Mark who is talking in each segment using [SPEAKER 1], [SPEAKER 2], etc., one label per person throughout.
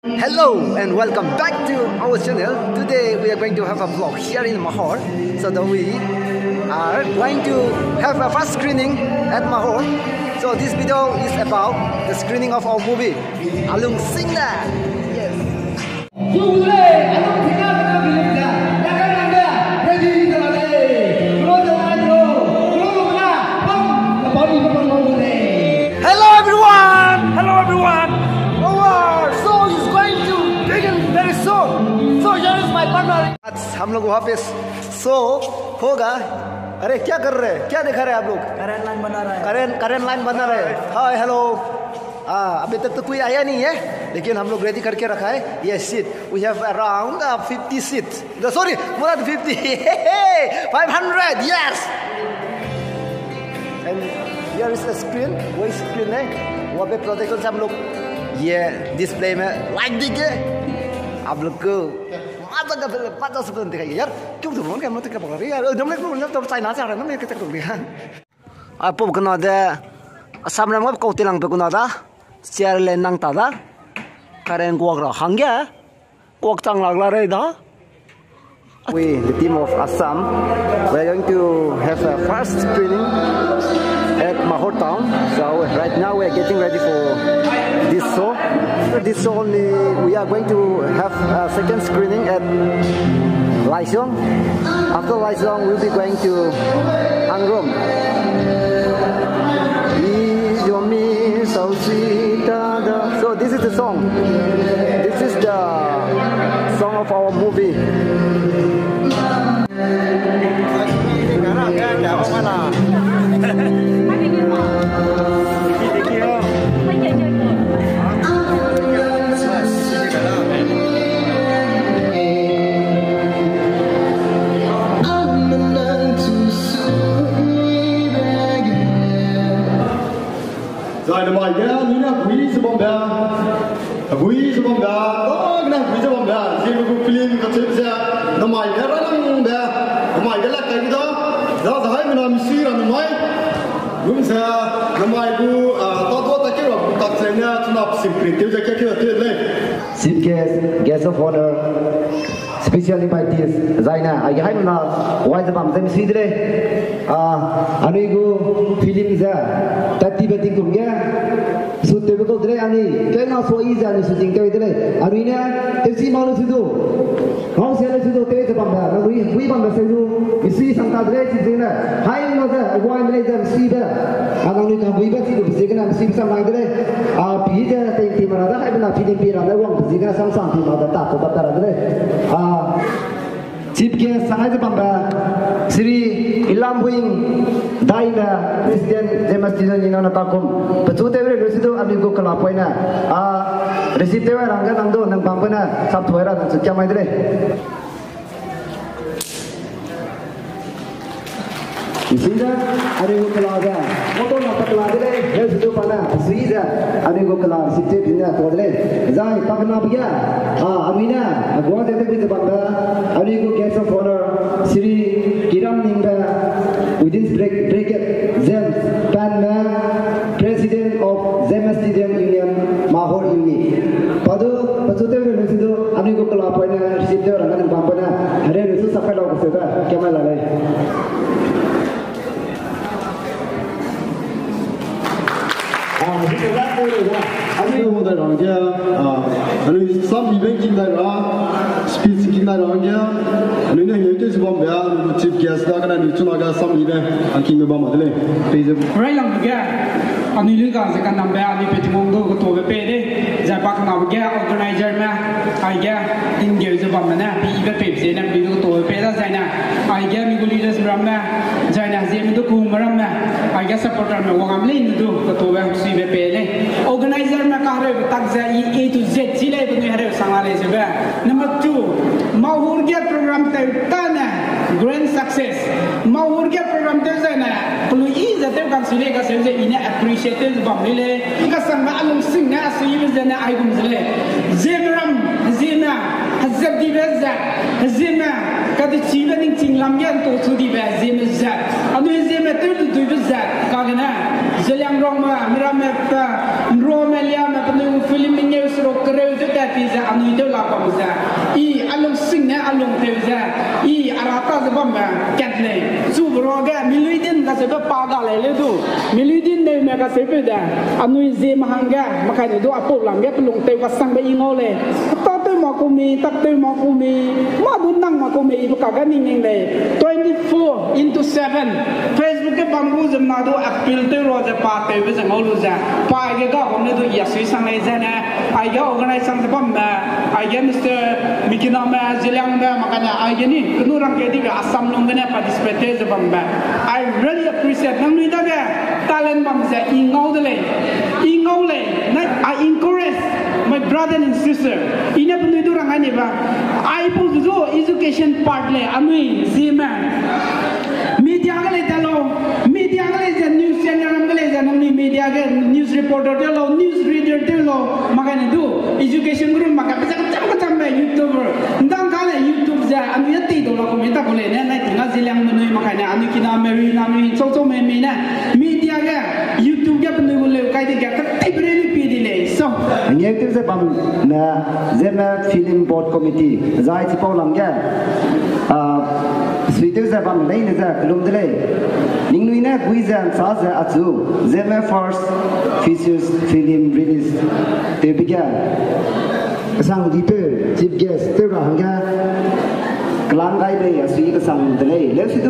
[SPEAKER 1] Hello and welcome back to our channel. Today we are going to have a vlog here in Mahor. So we are going to have a first screening at Mahor. So this video is about the screening of our movie Alung Singna. Yes. Hello everyone. Hello everyone. So it's going to begin very soon. So here is my partner. आज हम लोग वहाँ पे शो होगा. अरे क्या कर रहे हैं? क्या दिखा रहे हैं आप लोग?
[SPEAKER 2] करंट लाइन बना रहा है.
[SPEAKER 1] करंट लाइन बना रहे हैं. Hi hello. अभी तक तो कोई आया नहीं है, लेकिन हम लोग रेडी करके रखा है. ये seat we have around 50 seats. Sorry, more than 50. 500. Yes. And here is a screen. वही स्क्रीन है. वहाँ पे प्रोजेक्टर से हम लोग ये डिस्प्ले में लाइट देंगे. आप लोग को मजा से दिखाइए यार. क्यों तुम लोग हम लोग क्या बोल रहे हैं यार? हमने तो चाइना से आ रहे हैं ना. मैं कितना बोल रहा हूँ. आप लोग को ना दे सामने में कोई तिलंग पे को ना दा चेयर ले नंग तादा करें को अगर हंगे को चंग लगला रहे दा. We, the team of Assam, we are going to have a first screening at Mahor town. So right now we are getting ready for this show. After this show only, we are going to have a second screening at Laiseong. After Laiseong, we'll be going to Angrom. So this is the song. This is the song of our movie.
[SPEAKER 3] Rồi mời cái những quý sư bóng đá, quý sư bóng đá, đó cái quý sư bóng đá, khi mà phim có chụp ra, nó mày cái đó bóng đá, nó mày cái là cái đó, đó là hai mình làm suy là nó mày, đúng chưa? Nó mày cứ to ta cái rồi tập thành nha, chúng ta xin khuyên tiêu cái tuyệt lên.
[SPEAKER 1] Chief guest of honor, special invitees, Zaina, I hai mình là why the bam them see today. Ani go film za, tati beti kumya. So typical today ani, kaya na so easy ani shooting kaya today. Ani na FC malu sido, hong sele sido kaya the bam da. Na we bam da sido, isi sangka today sido na. Hai mo da, why me da see da. Anang ni ka we beti do sido na isi sam lang today. Pi da ting ti mana da hai na film pi ra da wong sido na sam sam ti ma da ta ko da today. Chief guest sangai bamba Sri Ilham Huing Daina President James Tidon Inona Takum Pachute Vre Residu Amigo Kalapoina Resitewa Ranga Nangdo Nang Bampana Saptuera dan Sukia Maidre Isida Amigo Kalaga Moto Nata Kalagre Residu Pana Suiza Amigo Kalag Site Pina Todre Zai Takna Bia Amina Agwa Tete Bita Bamba Amigo guest of honor Sri Kiram Ningba within bracket James Panma President of James Tidon Union Mahor Unit Padu Pachute Residu Amigo Kalapoina Resite Ranga Nang Bampana Hare Resu Sapelo Kuseta Kamala
[SPEAKER 3] Anh em một đại đoàn kia, anh em sắp bị bệnh kinh đại đoàn, speed kinh đại đoàn kia, anh em nhớ tới sự bom bè, chief guest đó cái này chúng ta sắp bị bệnh, anh kinh bị bom mà đấy, bây giờ.
[SPEAKER 2] Rồi làm cái, anh ấy liền cái nằm bè, anh ấy bị mông đồ cái tổ bè đấy, giải bác nào cái organizer mà, ai cái in giờ sự bom này, bị cái bè gì nằm bị cái tổ bè đó giải nè, ai cái mình có leaders làm nè, giải nè, giải mình có cùng làm nè, ai cái supporter mà wang lên itu cái tổ bè suy bè đấy, organizer mà cái rồi tag giải A to Z chỉ lấy bên này rồi sang lại rồi bè. Number 2, Mahurgia program tới ta nè, grand success. Mahurgia program tới giải nè, kalau ini zateu kan sile ka sile ini appreciated bam lele, ka sang Alung Singna sile zana ai gum zile. Zemram zina hazab di bezza, zina kadi chiba ning chinglam yan to su di bezza zema. Anu zema tu bezza ka gana Zeliang Roma, Mirameta, Romelia, Mapanu, Philippines, Rokereu, Tatiza, and we do la Pamza. E. Alum Singer, Alum Tevza, E. Arata the Bomba, Catley, Subroga, Milidin, that's a Paga, Ledu, Milidin, they make a sepeda, and we see Mahanga, Makado, Apolam, Yapulum, Tevasanga Ingole, Tate Makumi, Tate Makumi, Madunang Makumi, Kagani, 24/7, Facebook Bamboo, and Nado, Apil, the party with an Oluza, Pai government to Yasui I organize some bomb, I get Mr. Mikinama, Zilanga, Makana, I get in, Kunuran Kediga, Assam Lumana participate the bomb. I really appreciate Namidaga, talent bombs in Nodale, I encourage my brother and sister, in a Puniduranga, I put the education partly, I mean, Zima, Media news channel, media news reporter, news reader, Magana do education group, Makapaka, YouTuber, Dankala, YouTube, and we are Tito, Comita, and I think Nazilang Makana, Anikina, Marina, Soto Memina, media, YouTube, Japan, Kaiti, really so.
[SPEAKER 1] And yet, there's a bum, Zema Film Board Committee, Zai Sweeters a bum lane is a Lumdele. Ningwina, Guizan, Saza, Atsu, Zema first features film release. They began. Sang Dieter, chief guest, Teranga. Kelangai deh, asli kesang delay. Lepas itu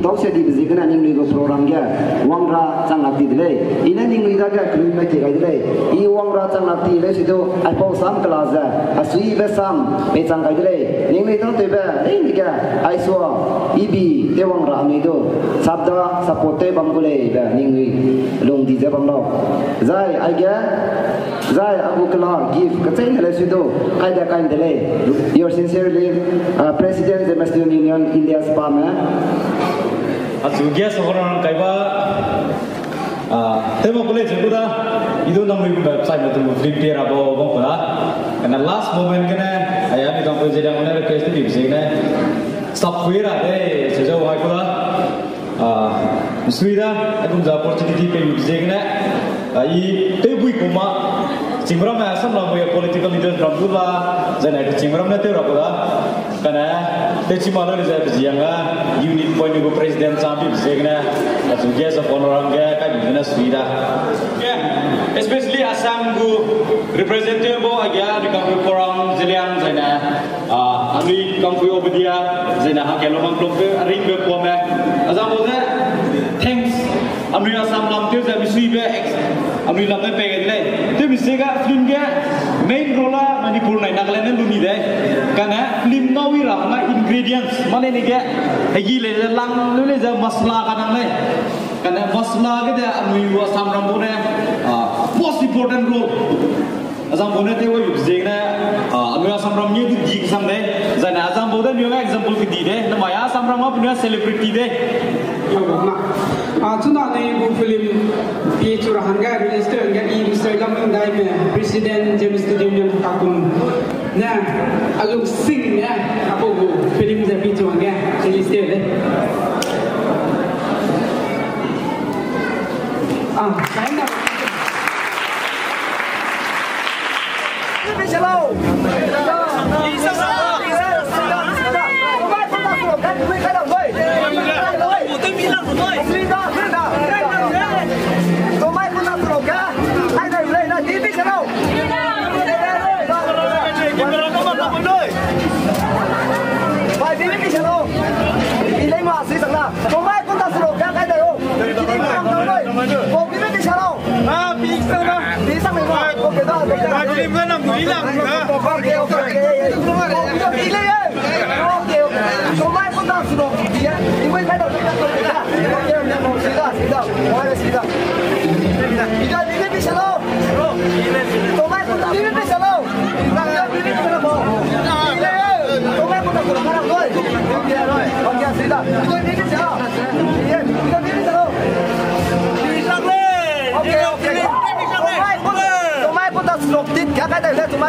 [SPEAKER 1] tahu saya di bezikan ning nugo programnya, wangra sangat delay. Ini ning nugo agak kelima kira delay. Wangra sangat delay itu apa sam kelaza, asli besam macam delay. Ning nugo itu teba, ini juga aiswa, ibi wangra itu sabda sapote bangkule, ning nugo long di jepang lo. Zai aku kelar give, kecil lepas itu kaya kain delay. Your sincerely, President. The Western Union India Spama.
[SPEAKER 4] Asugia seorang kaiba tema boleh juga itu namun website itu prepare abo bangkala karena last moment kena ayah ni kampung jadi mana request di sini software ada sejauh apa Sweden aku jadi opportunity pe using na I tebu ikuma Cingram na asam lah boleh political leaders rambulah jadi cingram na teru apa karena teci malu ni saya berjiangga unit point itu presiden sambil berjiangna asugia seponorang dia kan di mana Sweden especially asam gu representative bo aja di kampung korang Zeliang sana ami kampung obedia sana hakelomang klubbe ring be pome asam boleh thanks ami asam lam tu saya Sweden ami lam pe pegai tu bisega film dia main role Manipur nai Nagaland lumi deh karena film nawi ramai ingredients mana ni ke hegi le lang le je masala kanang le karena masala ke dia ami asam rambune most important role asam bone te wo yuzeng na ami asam ramnya itu di kesang deh zana asam bone ni example ke di deh nama ya asam ram punya celebrity deh
[SPEAKER 2] yo na tuna nei bu film pi curahanga register ga I Instagram indai me Presiden James Studio Kakun na agak sing ya apa bu film za pi curahanga register deh saya nak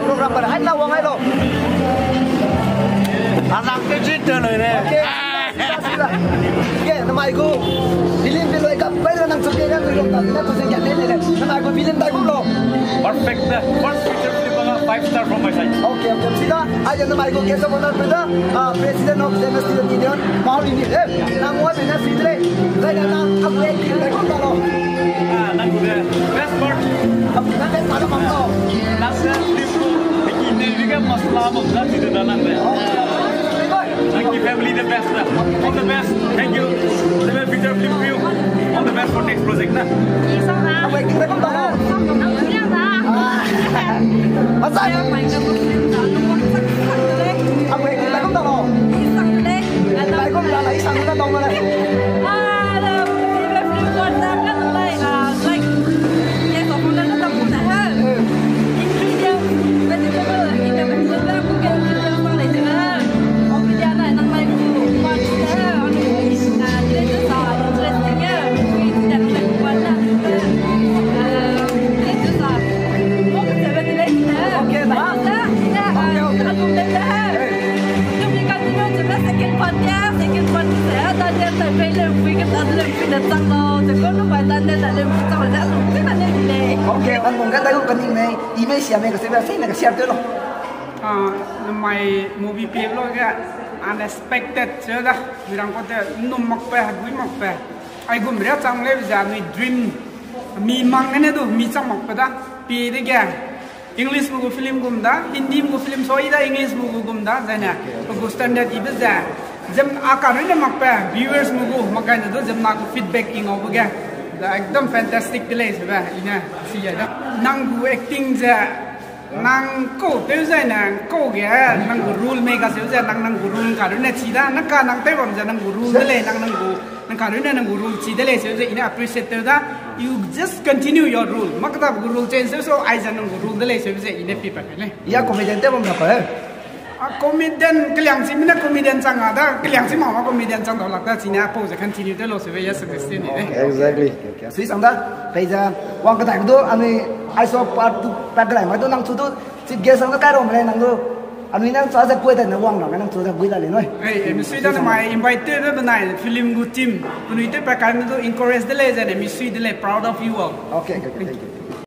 [SPEAKER 2] program pada anh nào ngay rồi. Anh làm cái chuyện này nè.
[SPEAKER 1] dah. Oke, nama aku film film ikut pada nang suka kan film tak. Kita tu sekian ni. Nama aku film tak aku.
[SPEAKER 4] Perfect. First feature film 5 star from my side.
[SPEAKER 1] Oke, sila aja nama aku Keso Monar pada President of the Student Union mau ini. Nama aku benar Fidre. Saya nama aku yang tak aku tahu.
[SPEAKER 4] Nang udah best part.
[SPEAKER 1] Aku nak tahu mana.
[SPEAKER 4] Nang ini juga masalah mudah di dalam deh. Thank you family the best lah. All the best. Thank you. The feature film view. All the best for next project nah.
[SPEAKER 1] Apa yang kita tahu? Masa ya? Apa yang kita tahu? Kita ikut dah lagi sang kita tahu mana? Oke, anh muốn cái tay của anh này, email xia mấy cái sẽ phải là cái share tới rồi.
[SPEAKER 2] My movie play lo cái unexpected chứ đó, vì rằng có thể nôm mặc bè, vui mặc bè. Ai cũng biết rằng lấy giờ người dream, mi mang cái này đâu, mi chẳng mặc bè đó, pi đấy kìa. English movie film cũng đó, Hindi movie film soi đó, English movie cũng đó, vậy nè. Có standard ý bây giờ. Jam akarnya nak apa? Viewers mugu makanya tu jam nak feedback ingat apa? Ekdom fantastic delay sebab ini siapa dah. Nang bu acting je, nang ko tu je nang ko dia, nang rule mereka saja nang rule karena cida, nang kan nang tebam je nang rule delay nang karena nang rule cida delay saja ini appreciate tu dah. You just continue your rule. Makna rule change so I je nang rule delay saja ini people ni.
[SPEAKER 1] Ya komedian tebam apa?
[SPEAKER 2] Komedian keliang mana komedian sangat ada keliang sih mau komedian sangat tolak dah sini apa je continue tu lo sebab ya suggestion ni.
[SPEAKER 1] Exactly. Sui sang dah, bây giờ wang cái thằng đó anh ai so part tu part cái này mà tôi năng tu chỉ ghé sang cái rồi mà năng tu anh năng so sẽ quay thành nó wang rồi năng tu sẽ quay lại rồi.
[SPEAKER 2] Em suy dah mai invite tu bên này film good team, tu itu pakai tu encourage dele je, em suy dele proud of you all.
[SPEAKER 1] Okay, thank you.